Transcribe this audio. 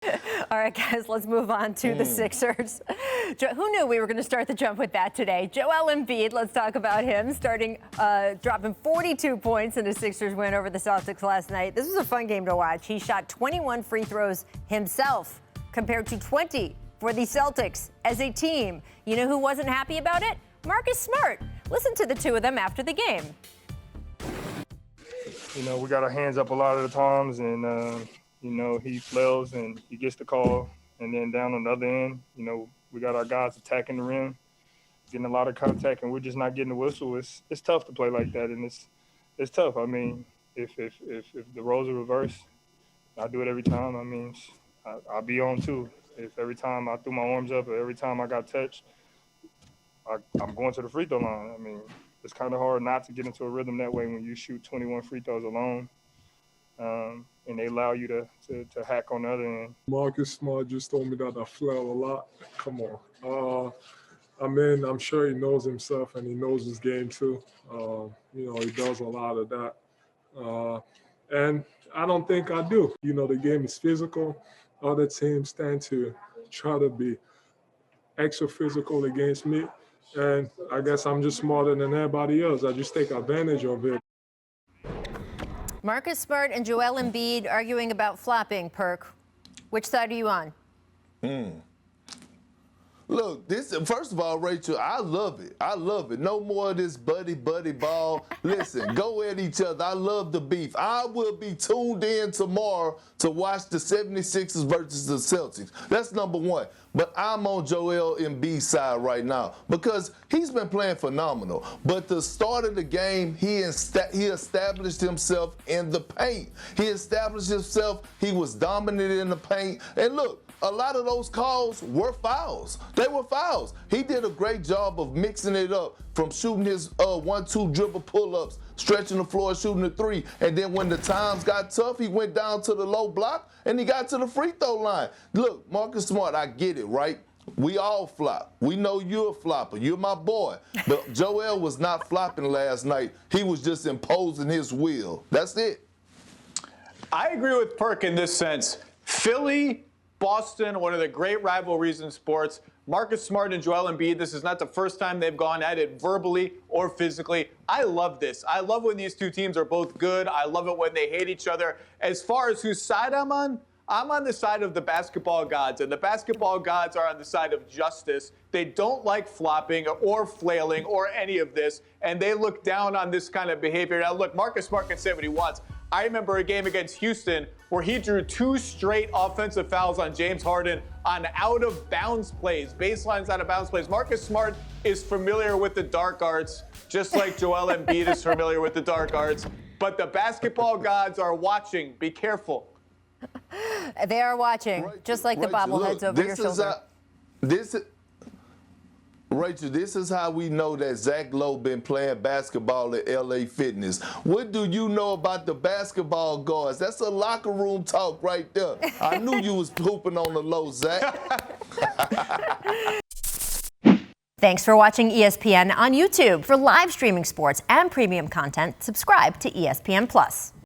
All right, guys, let's move on to the Sixers. Who knew we were going to start the jump with that today? Joel Embiid, let's talk about him, dropping 42 points in a Sixers win over the Celtics last night. This was a fun game to watch. He shot 21 free throws himself compared to 20 for the Celtics as a team. You know who wasn't happy about it? Marcus Smart. Listen to the two of them after the game. You know, we got our hands up a lot of the times, and you know, he flails and he gets the call. And then down on the other end, you know, we got our guys attacking the rim, getting a lot of contact, and we're just not getting the whistle. It's tough to play like that, and it's tough. I mean, if the roles are reversed, I do it every time. I mean, I'll be on too. If every time I threw my arms up or every time I got touched, I'm going to the free throw line. I mean, it's kind of hard not to get into a rhythm that way when you shoot 21 free throws alone. And they allow you to hack on the other end. Marcus Smart just told me that I flail a lot. Come on. I mean, I'm sure he knows himself and he knows his game too. You know, he does a lot of that. And I don't think I do. You know, the game is physical. Other teams tend to try to be extra physical against me. And I guess I'm just smarter than everybody else. I just take advantage of it. Marcus Smart and Joel Embiid arguing about flopping, Perk. Which side are you on? Look, first of all, Rachel, I love it. I love it. No more of this buddy ball. Listen, go at each other. I love the beef. I will be tuned in tomorrow to watch the 76ers versus the Celtics. That's number one. But I'm on Joel Embiid's side right now because he's been playing phenomenal. But the start of the game, he established himself in the paint. He established himself. He was dominant in the paint. And look, a lot of those calls were fouls. They were fouls. He did a great job of mixing it up from shooting his 1-2 dribble pull-ups, stretching the floor, shooting the three. And then when the times got tough, he went down to the low block and he got to the free throw line. Look, Marcus Smart, I get it, right? We all flop. We know you're a flopper. You're my boy. But Joel was not flopping last night. He was just imposing his will. That's it. I agree with Perk in this sense. Philly, Boston, one of the great rivalries in sports. Marcus Smart and Joel Embiid, this is not the first time they've gone at it verbally or physically. I love this. I love when these two teams are both good. I love it when they hate each other. As far as whose side I'm on the side of the basketball gods, and the basketball gods are on the side of justice. They don't like flopping or flailing or any of this, and they look down on this kind of behavior. Now, look, Marcus Smart can say what he wants. I remember a game against Houston where he drew 2 straight offensive fouls on James Harden on out-of-bounds plays, baselines out-of-bounds plays. Marcus Smart is familiar with the dark arts, just like Joel Embiid is familiar with the dark arts. But the basketball gods are watching. Be careful. They are watching, just like the bobbleheads over your shoulder. Rachel, this is how we know that Zach Lowe been playing basketball at LA Fitness. What do you know about the basketball guards? That's a locker room talk right there. I knew you was pooping on the low, Zach. Thanks for watching ESPN on YouTube. For live streaming sports and premium content, subscribe to ESPN+.